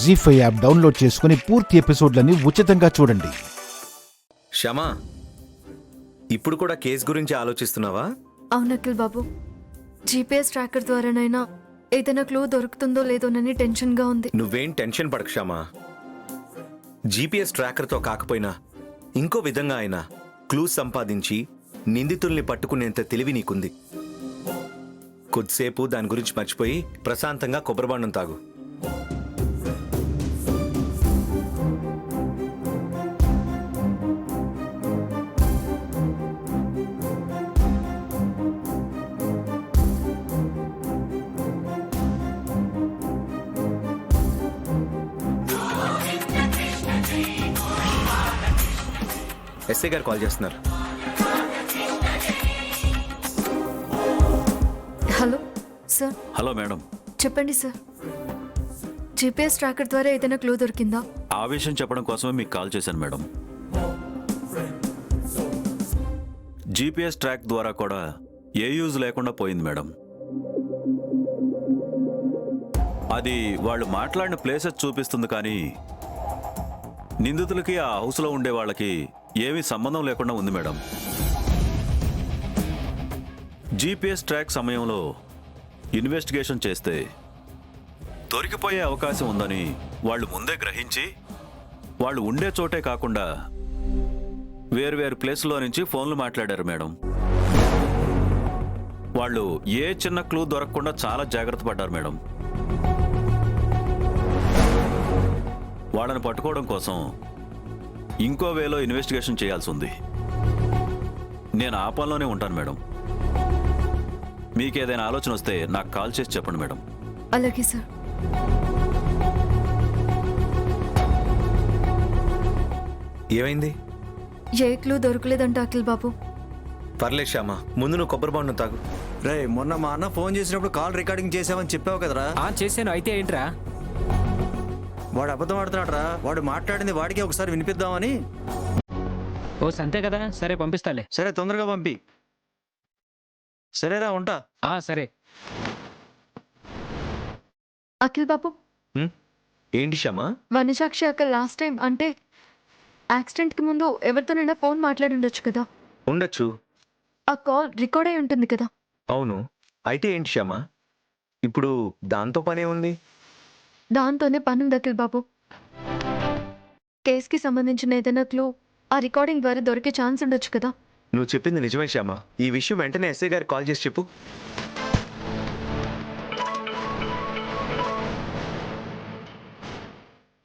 జీ5 app download చేసుకుని పూర్తి ఎపిసోడ్లని ఉచితంగా చూడండి. క్షమా, ఇప్పుడు కూడా కేసు గురించి ఆలోచిస్తున్నావా? అవును అఖిల్ బాబు, జీపీఎస్ ట్రాకర్ ద్వారానైనా ఏదైనా క్లూ దొరుకుతుందో లేదోనని టెన్షన్గా ఉంది. నువ్వేం టెన్షన్ పడకు క్షమా. జీపీఎస్ ట్రాకర్తో కాకపోయినా ఇంకో విధంగా అయినా క్లూస్ సంపాదించి నిందితుల్ని పట్టుకునేంత తెలివి నీకుంది. కొద్దిసేపు దాని గురించి మర్చిపోయి ప్రశాంతంగా కొబ్బరిబాండం తాగు. ఎస్ఐ గారు కాల్ చేస్తున్నారు. Hello sir. హలో మేడం, చెప్పండి సార్. జీపీఎస్ ట్రాకర్ ద్వారా ఏదైనా క్లూ దొరికిందా? ఆ విషయం చెప్పడం కోసమే మీకు కాల్ చేశాను మేడం. జీపీఎస్ ట్రాక్ ద్వారా కూడా ఏ యూజ్ లేకుండా పోయింది మేడం. అది వాళ్ళు మాట్లాడిన ప్లేసెస్ చూపిస్తుంది, కానీ నిందితులకి ఆ హౌస్లో ఉండే వాళ్ళకి ఏమీ సంబంధం లేకుండా ఉంది మేడం. జీపీఎస్ ట్రాక్ సమయంలో ఇన్వెస్టిగేషన్ చేస్తే దొరికిపోయే అవకాశం ఉందని వాళ్ళు ముందే గ్రహించి వాళ్ళు ఉండే చోటే కాకుండా వేరువేరు ప్లేస్లో నుంచి ఫోన్లు మాట్లాడారు మేడం. వాళ్ళు ఏ చిన్న క్లూ దొరకకుండా చాలా జాగ్రత్త పడ్డారు మేడం. వాళ్ళని పట్టుకోవడం కోసం ఇంకో వేలో ఇన్వెస్టిగేషన్ చేయాల్సి ఉంది. నేను ఆ పనిలోనే ఉంటాను మేడం. మీకేదైనా ఆలోచన వస్తే నాకు కాల్ చేసి చెప్పండి మేడం. అలాగే సార్. ఏమైంది? ఏ క్లూ దొరకలేదంట అఖిల్ బాబు. పర్లేదు శ్యామా, ముందు నువ్వు కొబ్బరిబాండం తాగు. రే, మొన్న మా అన్న ఫోన్ చేసినప్పుడు కాల్ రికార్డింగ్ చేసామని చెప్పావు కదరా? చేశాను. అయితే ఏంట్రా? వాడు అబద్ధం ఆడుతున్నాడు రా. వాడు మాట్లాడింది వాడికి ఒకసారి వినిపిద్దామని. ఓ సంతే కదా, సరే పంపిస్తాలే. సరే, తొందరగా పంపి. సరేరా, ఉంటా. సరే. అఖిల్ బాబు, ఏంటి శ్యామా? వనజాక్షి అక్క లాస్ట్ టైం అంటే యాక్సిడెంట్కి ముందు ఎవరితోనైనా ఫోన్ మాట్లాడి ఉండొచ్చు కదా? ఉండొచ్చు. ఆ కాల్ రికార్డ్ అయి ఉంటుంది కదా? అవును. అయితే ఏంటి శ్యామా, ఇప్పుడు దాంతో పనే ఉంది? దాంతోనే పని ఉంది అఖిల్ బాబు. కేసుకి సంబంధించిన ఏదైనా క్లూ ఆ రికార్డింగ్ ద్వారా దొరికే ఛాన్స్ ఉండొచ్చు కదా? నువ్వు చెప్పింది నిజమే శ్యామా. ఈ విషయం వెంటనే ఎస్ఐ గారికి కాల్ చేసి చెప్పు.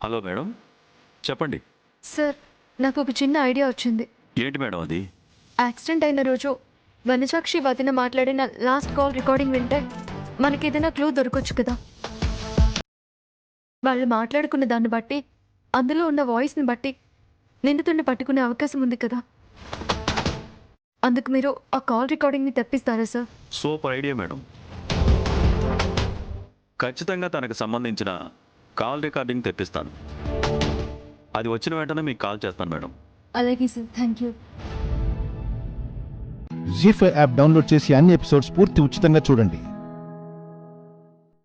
హలో మేడం, చెప్పండి. సార్, నాకు ఒక చిన్న ఐడియా వచ్చింది. ఏంటి మేడం అది? యాక్సిడెంట్ అయిన రోజు వనజాక్షి వదిన మాట్లాడిన లాస్ట్ కాల్ రికార్డింగ్ వింటే మనకి ఏదైనా క్లూ దొరకొచ్చు కదా? వాళ్ళు మాట్లాడుకున్న దాన్ని బట్టి, అందులో ఉన్న వాయిస్ని బట్టి నిందితుడిని పట్టుకునే అవకాశం ఉంది కదా? అందుకు మీరు ఆ కాల్ రికార్డింగ్ని తెప్పిస్తారా సార్? Super idea madam. ఖచ్చితంగా తనకు సంబంధించిన కాల్ రికార్డింగ్ తెప్పిస్తాను. అది వచ్చిన వెంటనే మీకు కాల్ చేస్తాను మేడం. అలాగే sir, thank you. ZEE5 app download చేసి అన్ని ఎపిసోడ్స్ పూర్తి ఉచితంగా చూడండి.